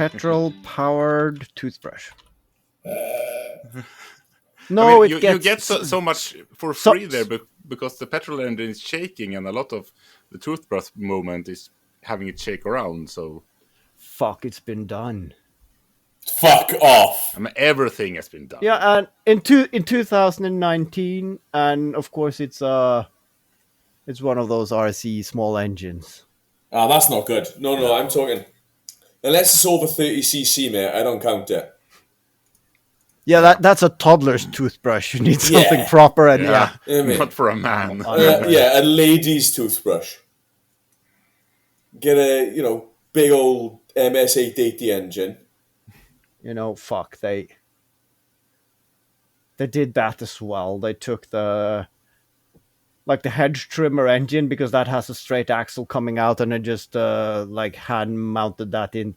petrol-powered toothbrush. No, you get so much for free there because the petrol engine is shaking and a lot of the toothbrush movement is having it shake around. So, fuck, it's been done. Fuck off. I mean, everything has been done. Yeah, and in 2019, and of course it's one of those RC small engines. Ah, that's not good. No, I'm talking. Unless it's over 30cc, mate, I don't count it. Yeah, that's a toddler's toothbrush. You need something proper and not for a man. A lady's toothbrush. Get a big old MS880 engine. Fuck, they did that as well. They took the hedge trimmer engine because that has a straight axle coming out, and then just hand mounted that in.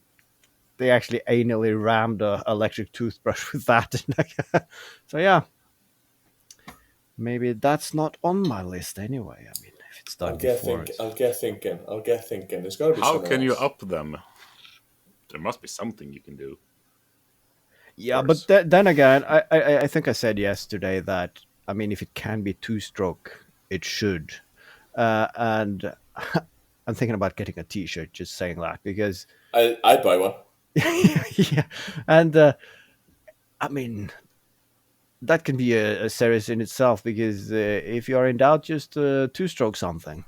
They actually anally rammed a electric toothbrush with that. So yeah, maybe that's not on my list anyway. I mean, if it's done before. I'll get thinking. There's got to be. How can you up them? There must be something you can do. Yeah, but then again, I think I said yesterday that, I mean, if it can be two-stroke, it should. And I'm thinking about getting a T-shirt just saying that, because I'd buy one. Yeah, and I mean, that can be a series in itself, because if you are in doubt, just two-stroke something.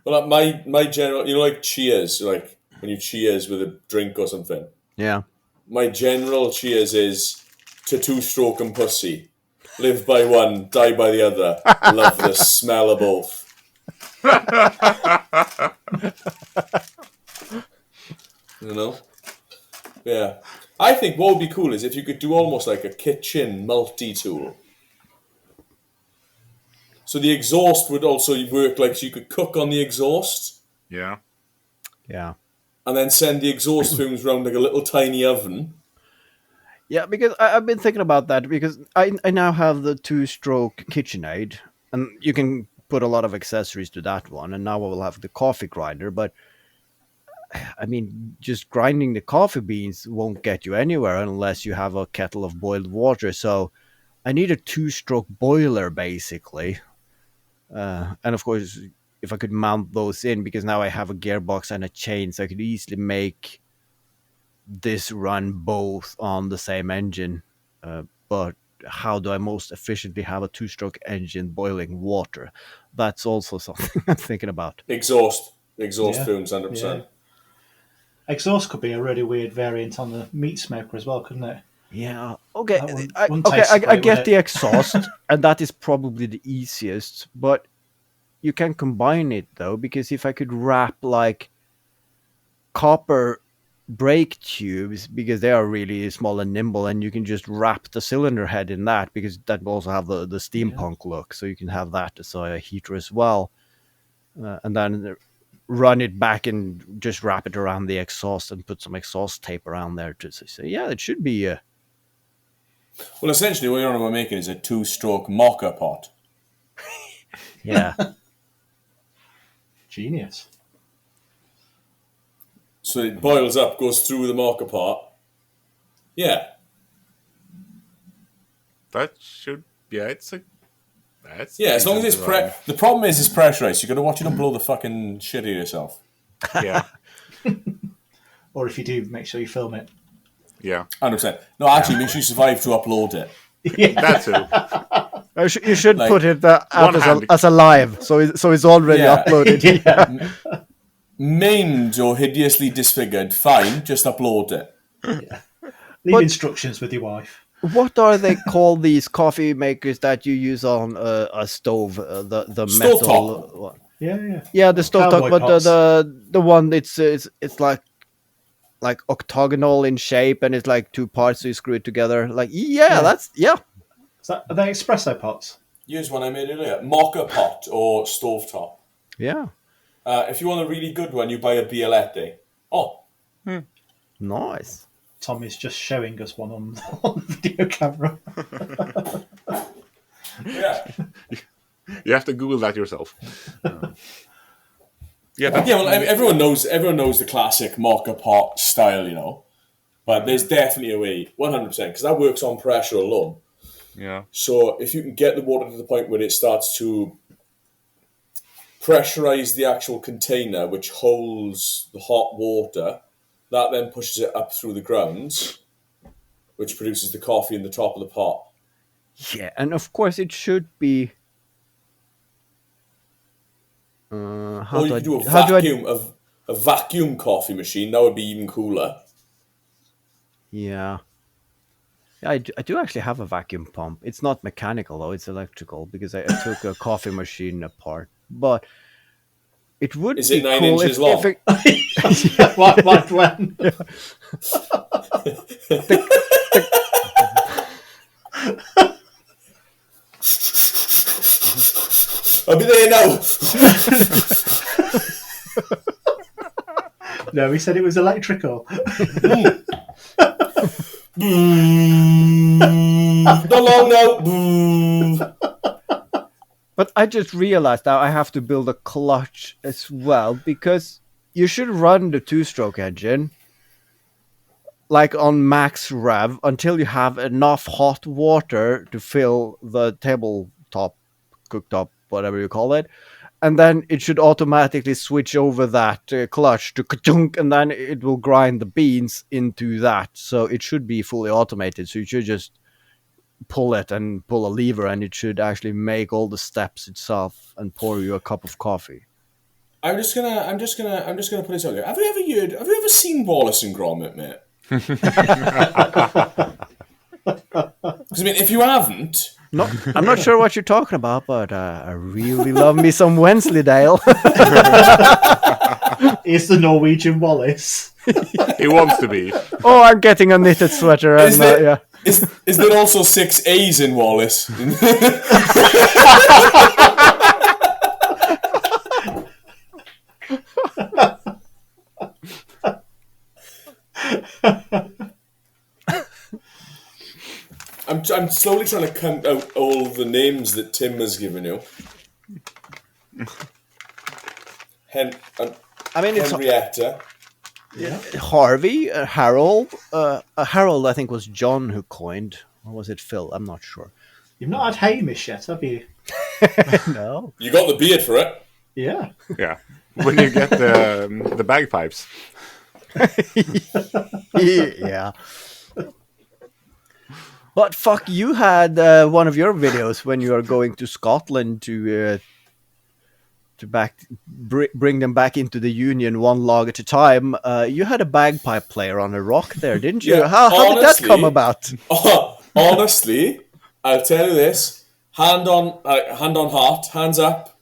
Well, my general, like cheers, like when you cheers with a drink or something. Yeah. My general cheers is to two-stroke and pussy. Live by one, die by the other. Love the smell of both. Yeah. I think what would be cool is if you could do almost like a kitchen multi-tool. So the exhaust would also work so you could cook on the exhaust. Yeah. Yeah. And then send the exhaust fumes around like a little tiny oven. Yeah, because I've been thinking about that, because I now have the two-stroke KitchenAid, and you can put a lot of accessories to that one, and now I will have the coffee grinder, but I mean, just grinding the coffee beans won't get you anywhere unless you have a kettle of boiled water, so I need a two-stroke boiler, basically. And of course, if I could mount those in, because now I have a gearbox and a chain, so I could easily make this run both on the same engine. But how do I most efficiently have a two-stroke engine boiling water? That's also something I'm thinking about. Exhaust fumes, 100%. Yeah. Exhaust could be a really weird variant on the meat smoker as well, couldn't it? Yeah. Okay. I I get the exhaust, and that is probably the easiest. But you can combine it though, because if I could wrap like copper brake tubes, because they are really small and nimble, and you can just wrap the cylinder head in that, because that will also have the steampunk look. So you can have that as a heater as well, and then run it back and just wrap it around the exhaust and put some exhaust tape around there to say, yeah, it should be. Well, essentially, what you're on about making is a two-stroke mocha pot. Yeah. Genius. So it boils up, goes through the mocha pot. Yeah. That should, it's a... as long as it's the problem is it's pressurized. You got to watch it and blow the fucking shit out of yourself. Yeah. Or if you do, make sure you film it. Yeah. 100%. No, actually, make sure you survive to upload it. Yeah. That too. You should put it out as a live, so it's already uploaded. Yeah. Maimed or hideously disfigured, fine, just upload it. Yeah. Leave instructions with your wife. What are they called, these coffee makers that you use on a stove? The stove metal top. Yeah, the stove top, but pots. the one it's like octagonal in shape, and it's like two parts, so you screw it together. That's Are they espresso pots? Use one I made earlier. Mocha pot or stovetop. Yeah. If you want a really good one, you buy a Bialetti. Oh. Nice. Tom is just showing us one on the video camera. Yeah. You have to Google that yourself. Well, everyone knows the classic mocha pot style, you know. But there's definitely a way, 100%, because that works on pressure alone. Yeah. So if you can get the water to the point where it starts to pressurize the actual container, which holds the hot water, that then pushes it up through the grounds, which produces the coffee in the top of the pot. Yeah, and of course it should be. Or you could do a vacuum coffee machine. That would be even cooler. Yeah. Yeah, I do actually have a vacuum pump. It's not mechanical though; it's electrical because I took a coffee machine apart. But it would Is be it 9 cool inches if long? What when? I'll be there now. No, he said it was electrical. Not long now. But I just realized now I have to build a clutch as well because you should run the two-stroke engine like on max rev until you have enough hot water to fill the tabletop, cooktop, whatever you call it. And then it should automatically switch over that clutch to ka-chunk, and then it will grind the beans into that. So it should be fully automated. So you should just pull it and pull a lever, and it should actually make all the steps itself and pour you a cup of coffee. I'm just gonna put this out there. Have you ever seen Wallace and Gromit, mate? Because I mean, if you haven't, No, I'm not sure what you're talking about, but I really love me some Wensleydale. It's the Norwegian Wallace. He wants to be. Oh, I'm getting a knitted sweater. And, yeah. is there also 6 A's in Wallace? I'm slowly trying to count out all the names that Tim has given you. I mean, it's Henrietta. Harvey, Harold. Harold, I think, was John who coined. Or was it Phil? I'm not sure. You've not had Hamish yet, have you? No. You got the beard for it. Yeah. Yeah. When you get the bagpipes. Yeah. But fuck, you had one of your videos when you are going to Scotland to bring them back into the Union one log at a time. You had a bagpipe player on a rock there, didn't you? Yeah, How did that come about? Honestly, I'll tell you this: hand on heart, hands up,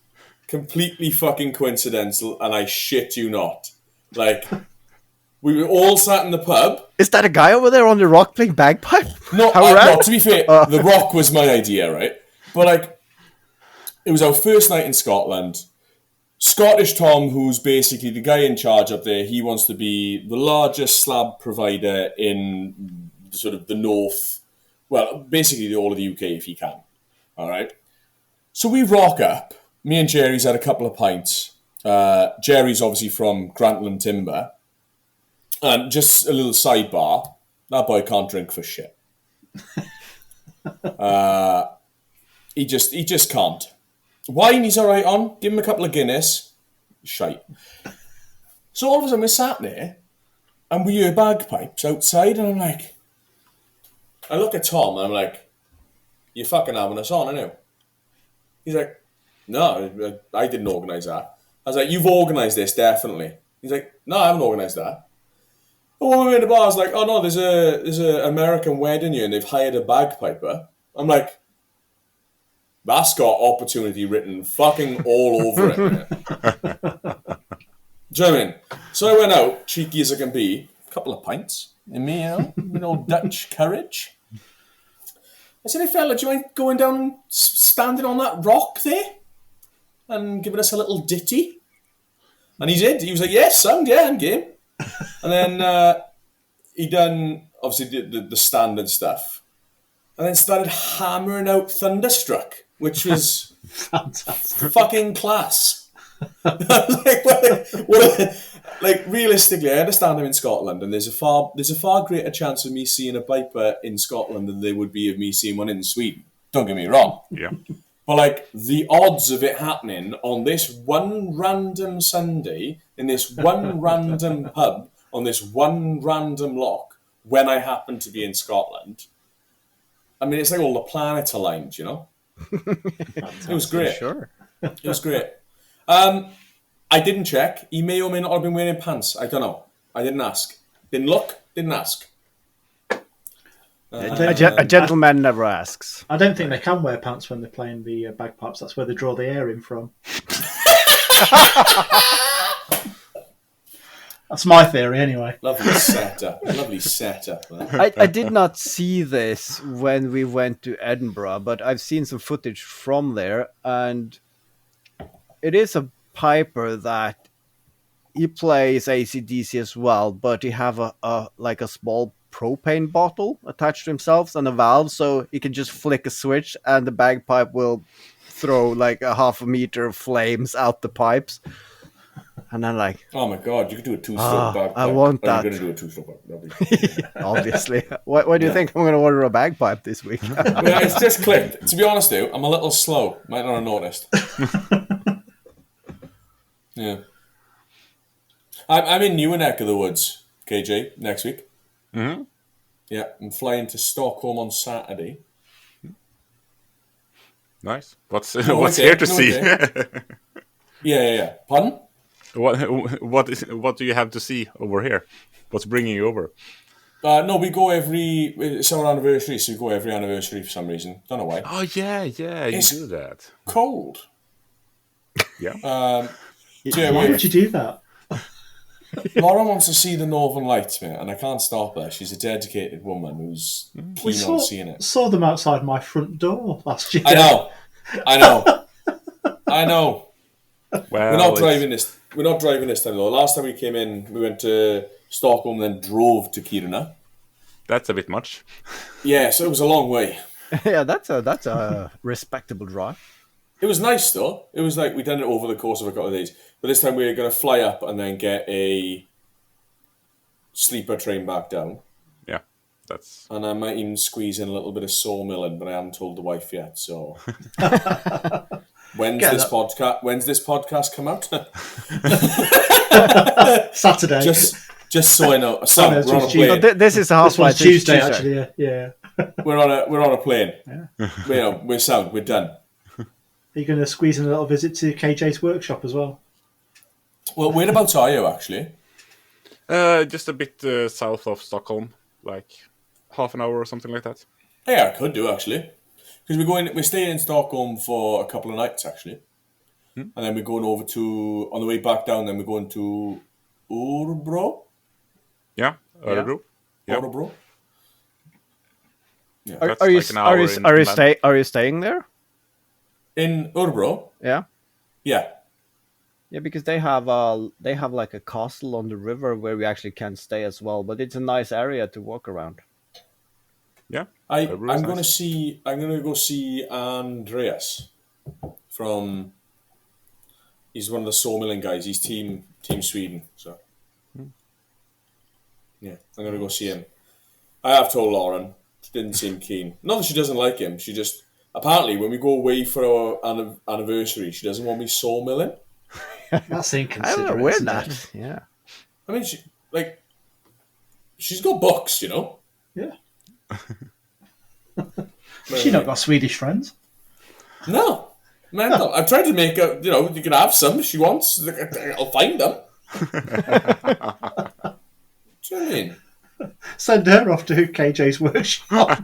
completely fucking coincidental, and I shit you not. Like, we were all sat in the pub. Is that a guy over there on the rock playing bagpipe? No, to be fair, the rock was my idea, right? But like, it was our first night in Scotland. Scottish Tom, who's basically the guy in charge up there, he wants to be the largest slab provider in sort of the north, well, basically all of the UK if he can. All right. So we rock up. Me and Jerry's had a couple of pints. Jerry's obviously from Grantland Timber. And just a little sidebar, that boy can't drink for shit. He just can't. Wine he's alright on, give him a couple of Guinness, shite. So all of a sudden we're sat there, and we hear bagpipes outside, and I'm like, I look at Tom, and I'm like, you're fucking having us on, aren't you? He's like, no, I didn't organise that. I was like, you've organised this, definitely. He's like, no, I haven't organised that. But when we were in the bar, I was like, oh no, there's a American wedding here and they've hired a bagpiper. I'm like, that's got opportunity written fucking all over it, man. Do you know what I mean? So I went out, cheeky as I can be, a couple of pints in me, you know, with old Dutch courage. I said, hey fella, do you mind going down and standing on that rock there and giving us a little ditty? And he did. He was like, yes, sound, yeah, I'm game. And then he done, obviously, the standard stuff. And then started hammering out Thunderstruck, which was fucking class. Like realistically, I understand I'm in Scotland, and there's a far greater chance of me seeing a viper in Scotland than there would be of me seeing one in Sweden. Don't get me wrong. Yeah. But like the odds of it happening on this one random Sunday in this one random pub on this one random lock when I happen to be in Scotland, I mean, it's like all the planets aligned, you know. It was great. Sure. It was great. I didn't check. He may or may not have been wearing pants. I don't know. I didn't ask. Didn't look. Didn't ask. A gentleman never asks. I don't think they can wear pants when they're playing the bagpipes. That's where they draw the air in from. That's my theory, anyway. Lovely setup. Lovely setup. I did not see this when we went to Edinburgh, but I've seen some footage from there, and it is a piper that he plays AC/DC as well, but he have a small propane bottle attached to himself and a valve, so he can just flick a switch and the bagpipe will throw like a half a meter of flames out the pipes. And I'm like, oh my god, you could do a two-stroke bagpipe. I want that. You're going to do a two-stroke bagpipe. Obviously. Why do you think I'm going to order a bagpipe this week? Yeah, it's just clicked. To be honest, though, I'm a little slow. Might not have noticed. Yeah. I'm in your neck of the woods, KJ, next week. Mm-hmm. Yeah, I'm flying to Stockholm on Saturday. Nice. What's okay, here to see? Yeah. Pardon? What do you have to see over here? What's bringing you over? No, we go it's our anniversary, so we go every anniversary for some reason. Don't know why. Oh, yeah, It's you do that. Cold. Yeah. So yeah, Why would you do that? Lauren wants to see the Northern Lights, mate, and I can't stop her. She's a dedicated woman who's keen on seeing it. Saw them outside my front door last year. I know. Well, We're not driving this time though. Last time we came in, we went to Stockholm, then drove to Kiruna. That's a bit much. Yeah, so it was a long way. Yeah, that's a respectable drive. It was nice though. It was like we done it over the course of a couple of days. But this time we were going to fly up and then get a sleeper train back down. Yeah, that's. And I might even squeeze in a little bit of sawmilling, but I haven't told the wife yet. So when's this podcast come out? Saturday. Just so I know. So we're on a plane. This is a half This one's Tuesday, actually. Yeah. We're on a plane. Yeah. We're sound. We're done. Are you going to squeeze in a little visit to KJ's workshop as well? Well, whereabouts are you actually? Just a bit south of Stockholm, like half an hour or something like that. Yeah, I could do actually, because we're staying in Stockholm for a couple of nights actually, and then we're going over to on the way back down. Then we're going to Örebro. Yeah, Örebro. Yeah. Örebro. Yeah, Are you staying there? In Örebro? Yeah. Yeah. Yeah, because they have like a castle on the river where we actually can stay as well, but it's a nice area to walk around. Yeah. I'm going to go see Andreas from. He's one of the sawmilling guys. He's team Sweden. So. Yeah, I'm going to go see him. I have told Lauren. She didn't seem keen. Not that she doesn't like him. She just apparently when we go away for our anniversary, she doesn't want me sawmilling. That's inconsiderate. I don't know, we're not. Yeah. I mean, she's got books, you know. Yeah. She not got Swedish friends. No, man. No. I've tried to make her. You know, you can have some if she wants. I'll find them. Do you know what I mean? Send her off to KJ's workshop.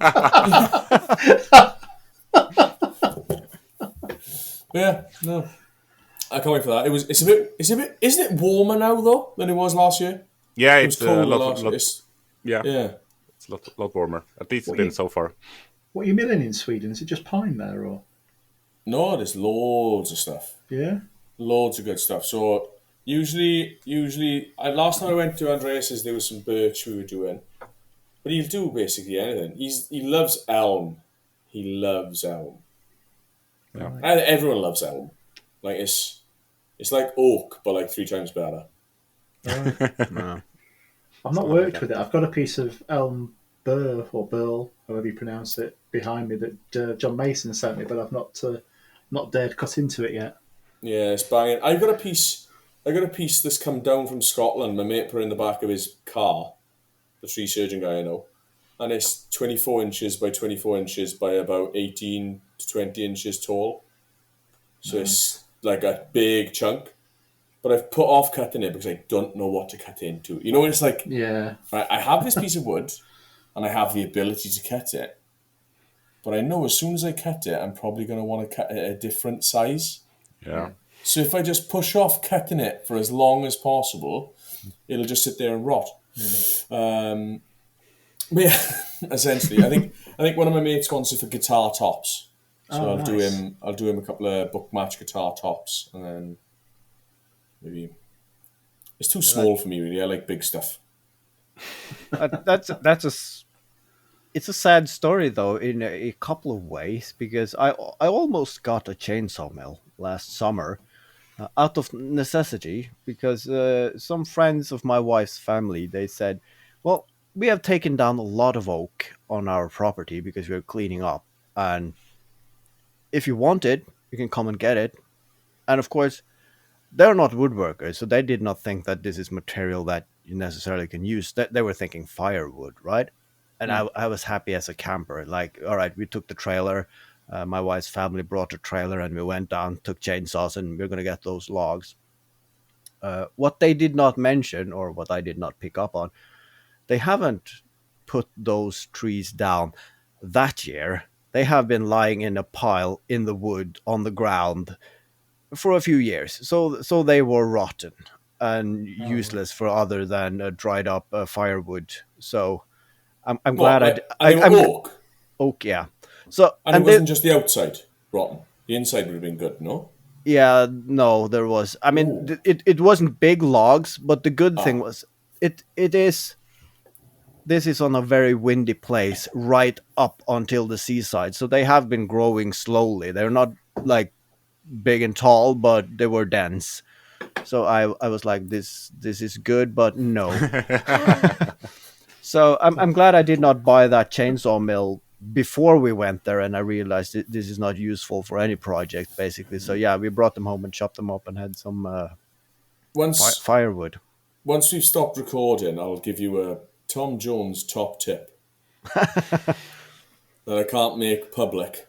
Yeah, no. I can't wait for that. Isn't it warmer now though than it was last year? Yeah, It was it's a colder lot. last year. Yeah, Yeah. it's a lot warmer. At least it's been so far. What are you milling in Sweden? Is it just pine there, or? No, there's loads of stuff. Yeah. Loads of good stuff. So usually, last time I went to Andreas's, there was some birch we were doing, but he'll do basically anything. He loves elm. He loves elm. Yeah. And everyone loves elm. Like it's It's like oak, but like 3 times better. No. I've not not worked like with it. I've got a piece of elm burr or burl, however you pronounce it, behind me that John Mason sent me, but I've not dared cut into it yet. Yeah, it's banging. I got a piece. I got a piece that's come down from Scotland. My mate put it in the back of his car. The tree surgeon guy I know, and it's 24 inches by 24 inches by about 18 to 20 inches tall. So it's like a big chunk. But I've put off cutting it because I don't know what to cut into. You know, it's like Yeah. I have this piece of wood, and I have the ability to cut it. But I know as soon as I cut it, I'm probably going to want to cut it a different size. Yeah. So if I just push off cutting it for as long as possible, it'll just sit there and rot. But yeah, essentially, I think one of my mates wants it for guitar tops. So I'll do him a couple of book match guitar tops, and then maybe it's too small for me really. I like big stuff. It's a sad story though in a couple of ways because I almost got a chainsaw mill last summer out of necessity because some friends of my wife's family they said, well, we have taken down a lot of oak on our property because we're cleaning up, and if you want it, you can come and get it. And of course, they're not woodworkers, so they did not think that this is material that you necessarily can use. They were thinking firewood, right? And I was happy as a camper. Like, all right, we took the trailer. My wife's family brought a trailer, and we went down, took chainsaws, and we're going to get those logs. What they did not mention, or what I did not pick up on, they haven't put those trees down that year. They have been lying in a pile in the wood on the ground for a few years. So they were rotten and useless for other than dried up firewood. So I'm glad they were oak, oak, yeah. So and it wasn't just the outside rotten. The inside would have been good, no? yeah, no, there was. I mean, it wasn't big logs, but the good thing was it is. This is on a very windy place, right up until the seaside. So they have been growing slowly. They're not like big and tall, but they were dense. So I was like, this is good, but no. So I'm glad I did not buy that chainsaw mill before we went there, and I realized this is not useful for any project, basically. So yeah, we brought them home and chopped them up and had some firewood. Once we've stopped recording, I'll give you a Tom Jones top tip that I can't make public,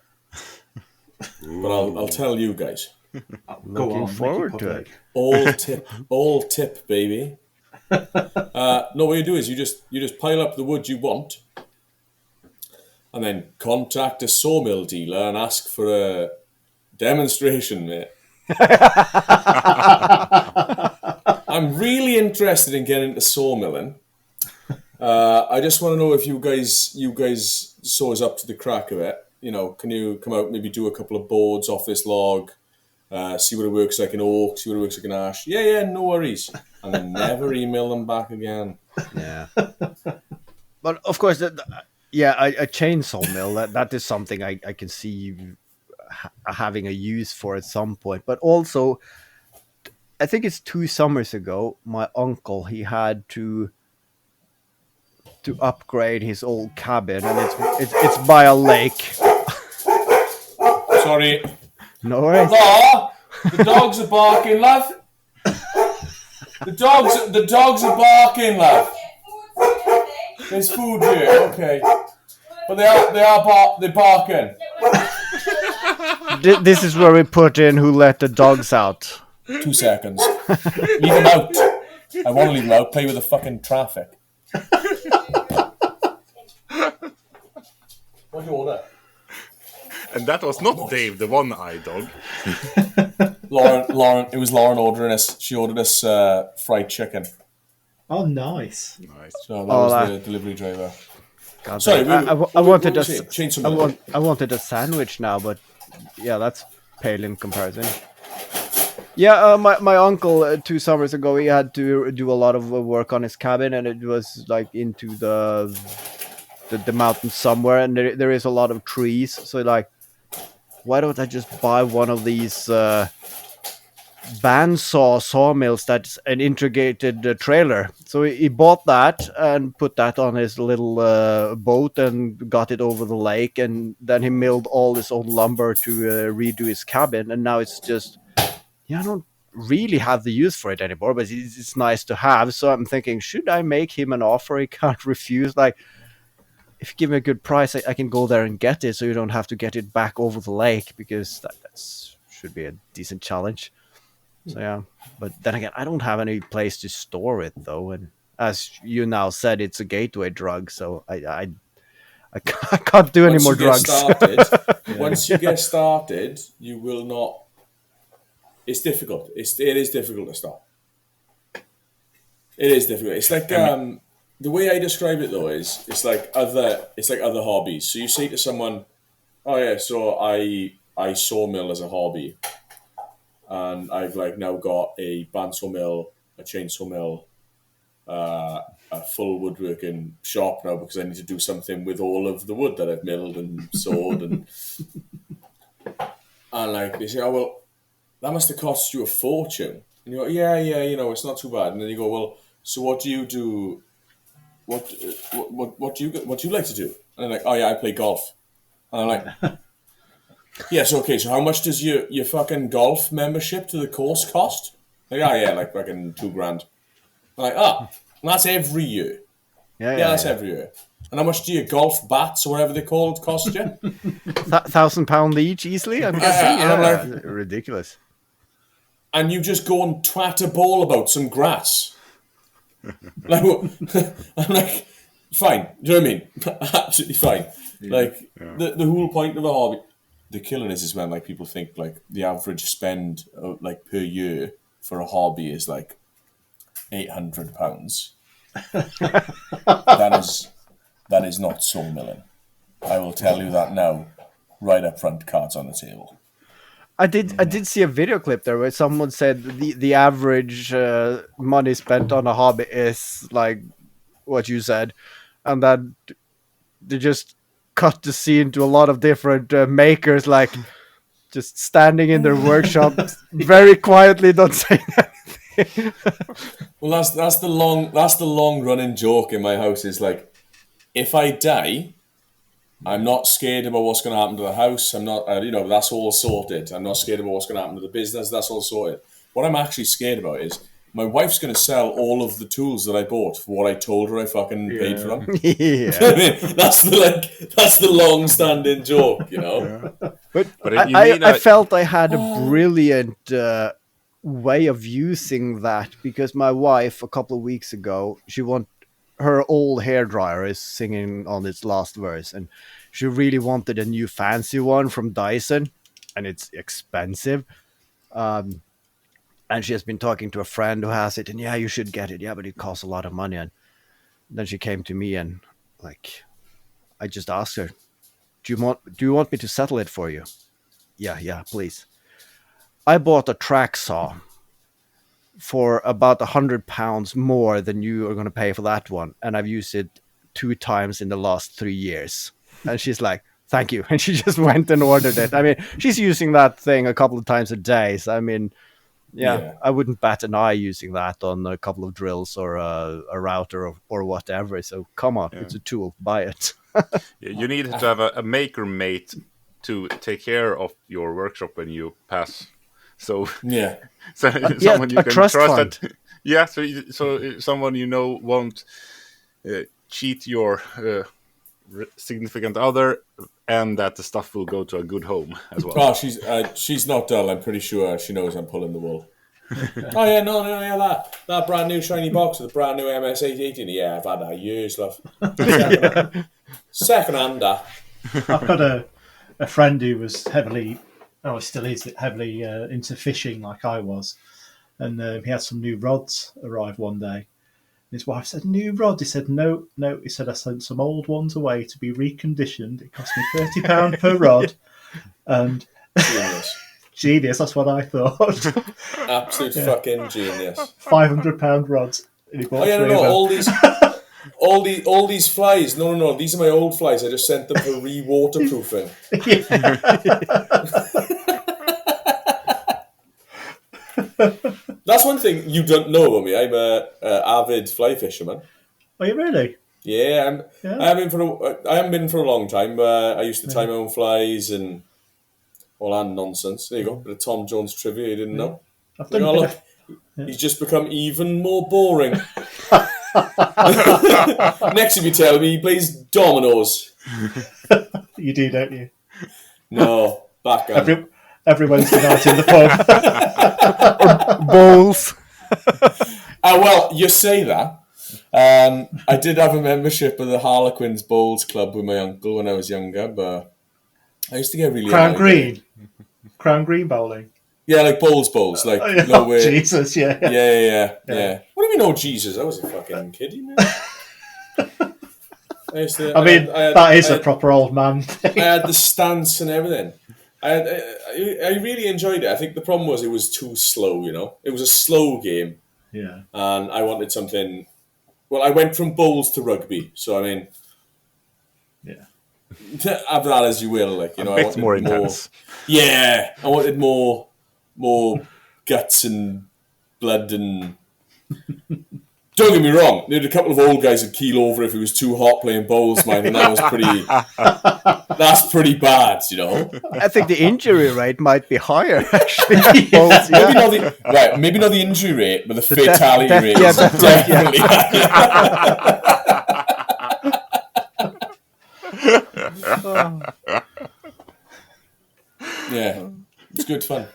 but I'll tell you guys. Looking forward to it. All tip, baby. No, what you do is you just pile up the wood you want, and then contact a sawmill dealer and ask for a demonstration, mate. I'm really interested in getting into sawmilling. I just want to know if you guys saw us up to the crack of it. You know, can you come out, maybe do a couple of boards off this log, see what it works like in oak, see what it works like in ash. Yeah, no worries. And then never email them back again. Yeah. But of course, a chainsaw mill, that is something I can see you having a use for at some point. But also, I think it's 2 summers ago, my uncle, he had to upgrade his old cabin, and it's by a lake. Sorry. No worries. Law, the dogs are barking, love. The dogs are barking, love. There's food here, okay. But they're barking. This is where we put in who let the dogs out. 2 seconds. Leave them out. I want to leave them out. Play with the fucking traffic. What's your order? And that was not Dave, the one-eyed dog. Lauren. It was Lauren ordering us. She ordered us fried chicken. Oh, nice. So that was the delivery driver. God, sorry, I wanted I wanted a sandwich now, but yeah, that's pale in comparison. Yeah, my uncle 2 summers ago, he had to do a lot of work on his cabin, and it was like into the mountain somewhere, and there is a lot of trees. So like, why don't I just buy one of these bandsaw sawmills that's an integrated trailer. So he bought that and put that on his little boat and got it over the lake, and then he milled all his old lumber to redo his cabin, and now it's just, I don't really have the use for it anymore, but it's nice to have. So I'm thinking, should I make him an offer he can't refuse? Like, if you give me a good price, I can go there and get it, so you don't have to get it back over the lake, because that's should be a decent challenge. So yeah, but then again, I don't have any place to store it though, and as you now said, it's a gateway drug, so I can't do any more drugs. Once you get started, you will not. It's difficult. It is difficult to stop. It is difficult. It's like the way I describe it though is it's like other hobbies. So you say to someone, "Oh yeah, so I sawmill as a hobby, and I've like now got a bandsaw mill, a chainsaw mill, a full woodworking shop now because I need to do something with all of the wood that I've milled and sawed and like they say, oh well, that must have cost you a fortune." And you go, yeah, it's not too bad. And then you go, well, so what do you do? What do you like to do? And they're like, oh yeah, I play golf. And I'm like, yes, okay. So how much does your fucking golf membership to the course cost? Like, oh yeah, like fucking $2,000. I'm like, and that's every year. Yeah, that's every year. And how much do your golf bats or whatever they're called cost you? £1,000 each easily. I'm guessing. And I'm like, ridiculous. And you just go and twat a ball about some grass. Like, I'm like, fine. Do you know what I mean? Absolutely fine. Like the whole point of a hobby. The killer is when like people think like the average spend like per year for a hobby is like £800. That is not sawmilling. I will tell you that now, right up front, cards on the table. I did see a video clip there where someone said the average money spent on a hobby is like what you said, and that they just cut the scene to a lot of different makers, like just standing in their workshop very quietly, not saying anything. Well, that's the long running joke in my house is like, if I die, I'm not scared about what's going to happen to the house. I'm not, that's all sorted. I'm not scared about what's going to happen to the business. That's all sorted. What I'm actually scared about is my wife's going to sell all of the tools that I bought for what I told her I fucking paid for them. Yeah. I mean, that's the long-standing joke, you know. Yeah. But I felt I had a brilliant way of using that, because my wife a couple of weeks ago, her old hairdryer is singing on its last verse, and she really wanted a new fancy one from Dyson, and it's expensive. And she has been talking to a friend who has it, and yeah, you should get it. Yeah, but it costs a lot of money. And then she came to me, and like, I just asked her, do you want me to settle it for you? Yeah, please. I bought a track saw for about £100 more than you are going to pay for that one, and I've used it 2 times in the last 3 years. And she's like, thank you. And she just went and ordered it. I mean, she's using that thing a couple of times a day. So I mean, yeah. I wouldn't bat an eye using that on a couple of drills or a router or whatever. So come on, it's a tool, buy it. You need to have a maker mate to take care of your workshop when you pass. So someone you can trust that. Yeah, so someone won't cheat your significant other, and that the stuff will go to a good home as well. Oh, she's not dull. I'm pretty sure she knows I'm pulling the wool. Oh yeah, no, that brand new shiny box with the brand new MS-880. Yeah, I've had that years, love. Second-hander. I've got a friend who was still is heavily into fishing like I was, and he had some new rods arrive one day. His wife said, "New rod?" He said, "No." He said, "I sent some old ones away to be reconditioned. It cost me £30 per rod." And genius, that's what I thought. Absolute fucking genius. £500 rods. All these flies. No, these are my old flies. I just sent them for re-waterproofing. That's one thing you don't know about me. I'm a avid fly fisherman. Are you really? Yeah, I haven't been for a long time. I used to tie my own flies and all that nonsense. There you go. Bit of Tom Jones trivia you didn't know. I've done a bit of... He's just become even more boring. Next time you tell me he plays dominoes. You do, don't you? No, backgammon. Every Wednesday night in the pub. Bowls. Well, you say that. I did have a membership of the Harlequins Bowls Club with my uncle when I was younger, but I used to get really Crown Green bowling. Yeah, like bowls, like Jesus, yeah. What do you mean, oh Jesus? I was a fucking kiddie, man. That is a proper old man thing. I had the stance and everything. I really enjoyed it. I think the problem was it was too slow. It was a slow game. Yeah, and I wanted something. Well, I went from bowls to rugby, so I mean, have that as you will. Like, I wanted more intense. Yeah, I wanted more guts and blood and. Don't get me wrong. There were a couple of old guys that keel over if it was too hot playing bowls, man, and that was pretty. That's pretty bad, I think the injury rate might be higher. Actually, bowls, maybe not the injury rate, but the fatality rate is definitely Yeah, it's good fun.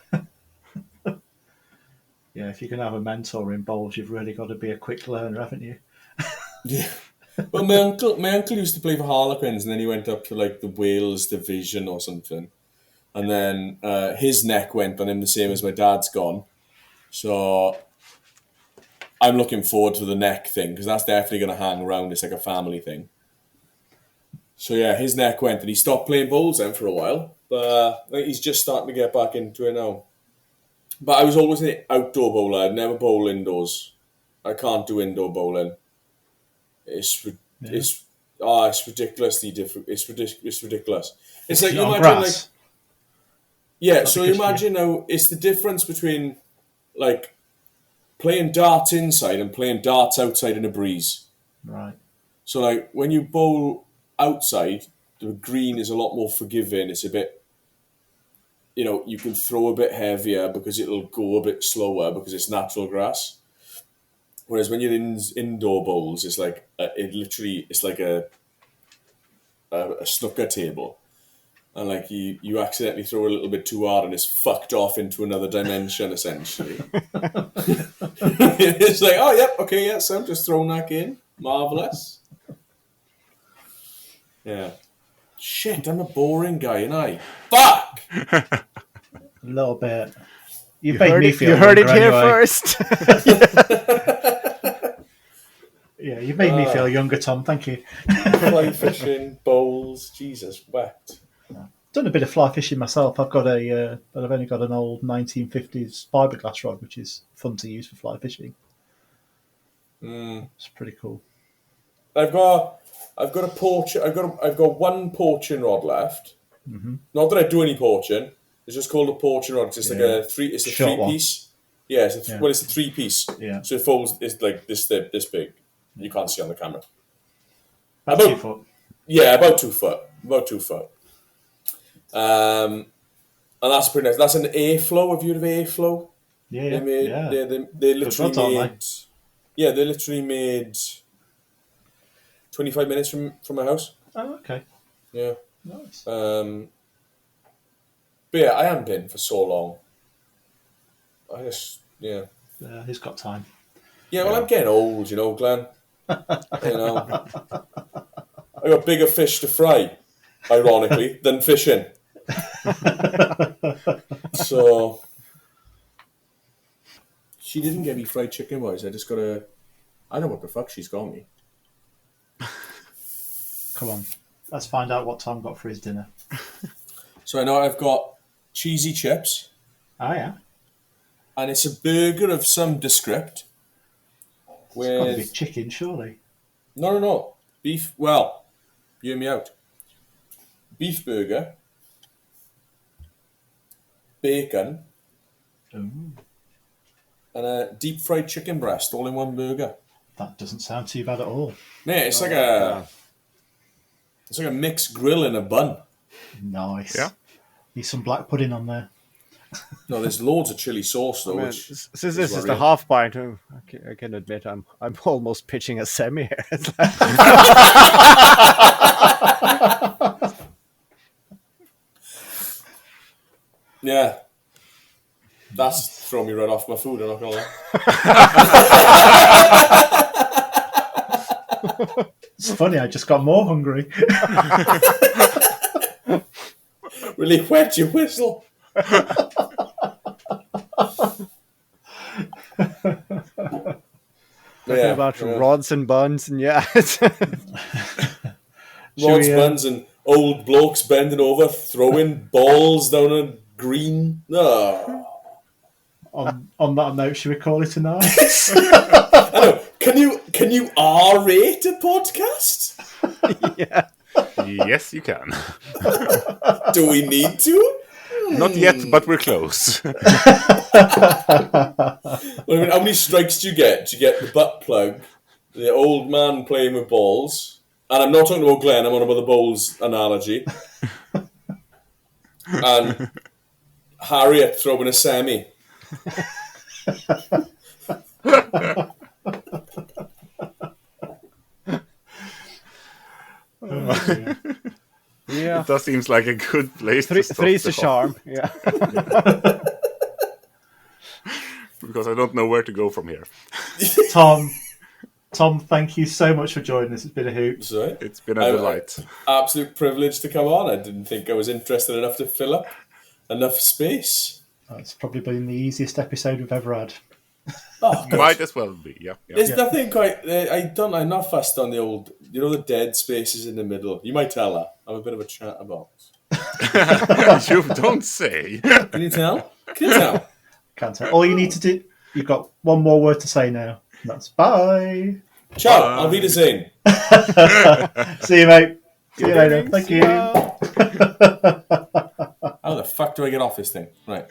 Yeah, if you can have a mentor in bowls, you've really got to be a quick learner, haven't you? Yeah. Well, my uncle used to play for Harlequins, and then he went up to like the Wales division or something, and then his neck went on him the same as my dad's gone. So I'm looking forward to the neck thing because that's definitely going to hang around. It's like a family thing. So yeah, his neck went, and he stopped playing bowls then for a while, but I think he's just starting to get back into it now. But I was always an outdoor bowler. I'd never bowl indoors. I can't do indoor bowling. It's ridiculously different. It's ridiculous. It's like, you imagine grass. So you imagine now it's the difference between like playing darts inside and playing darts outside in a breeze. Right. So like when you bowl outside, the green is a lot more forgiving. It's a bit, you can throw a bit heavier because it'll go a bit slower because it's natural grass. Whereas when you're in indoor bowls, it's like it's like a snooker table, and like you accidentally throw a little bit too hard and it's fucked off into another dimension essentially. It's like, oh yep, okay, yeah, so I'm just throwing that in. Marvelous. Yeah. Shit, I'm a boring guy, ain't I? Fuck! A little bit. You heard it here first. Yeah, you've made me feel younger, Tom. Thank you. Fly fishing, bowls, Jesus, wept. Done a bit of fly fishing myself. I've only got an old 1950s fiberglass rod, which is fun to use for fly fishing. It's pretty cool. I've got a porch. I've got one poaching rod left. Mm-hmm. Not that I do any poaching. It's just called a poaching rod. It's just like a three. It's a three-piece. Yeah, it's a three-piece. Yeah. So it folds. It's like this big. You can't see on the camera. About 2 foot. Yeah, about 2 foot. And that's pretty nice. That's an Airflow. Have you heard of Airflow? Yeah. They literally made. Yeah, they literally made 25 minutes from my house. Oh, okay. Yeah. Nice. But yeah, I haven't been for so long. I just, yeah. Yeah, he's got time. Yeah, well, I'm getting old, Glenn. I got bigger fish to fry, ironically, than fishing. So, she didn't get me fried chicken, boys. I just got I don't know what the fuck she's got me. Come on, let's find out what Tom got for his dinner. So I know I've got cheesy chips. Oh, yeah. And it's a burger of some descript. It's got to be chicken, surely. No. Beef. Well, hear me out. Beef burger. Bacon. Ooh. and a deep fried chicken breast all in one burger. That doesn't sound too bad at all. Mate, it's like a mixed grill in a bun. Nice. Yeah. Need some black pudding on there. No, there's loads of chili sauce though. Since this is the half pint, I can admit I'm almost pitching a semi here. Yeah. That's thrown me right off my food, I'm not gonna lie. It's funny, I just got more hungry. Really wet your whistle. Talking about rods and buns, and rods, buns, and old blokes bending over, throwing balls down a green. No. On that note, should we call it a night? I know. Can you R-rate a podcast? Yeah. Yes, you can. Do we need to? Not yet, but we're close. Well, I mean, how many strikes do you get? Do you get the butt plug, the old man playing with balls, and I'm not talking about Glenn, I'm on about the bowls analogy, and Harriet throwing a semi. Yeah, that seems like a good place. Three's a charm. Yeah, because I don't know where to go from here. Tom, thank you so much for joining us. It's been a hoot. Sorry? It's been a delight. Absolute privilege to come on. I didn't think I was interested enough to fill up enough space. It's probably been the easiest episode we've ever had. Oh, might as well be. Yeah. There's nothing quite. I'm not fussed on the old. You know the dead spaces in the middle. You might tell her. I'm a bit of a chatterbox. You don't say. Can you tell? Can't tell. All you need to do. You've got one more word to say now. And that's bye. Ciao. Auf Wiedersehen. See you, mate. See you later. Thank you. How the fuck do I get off this thing? Right.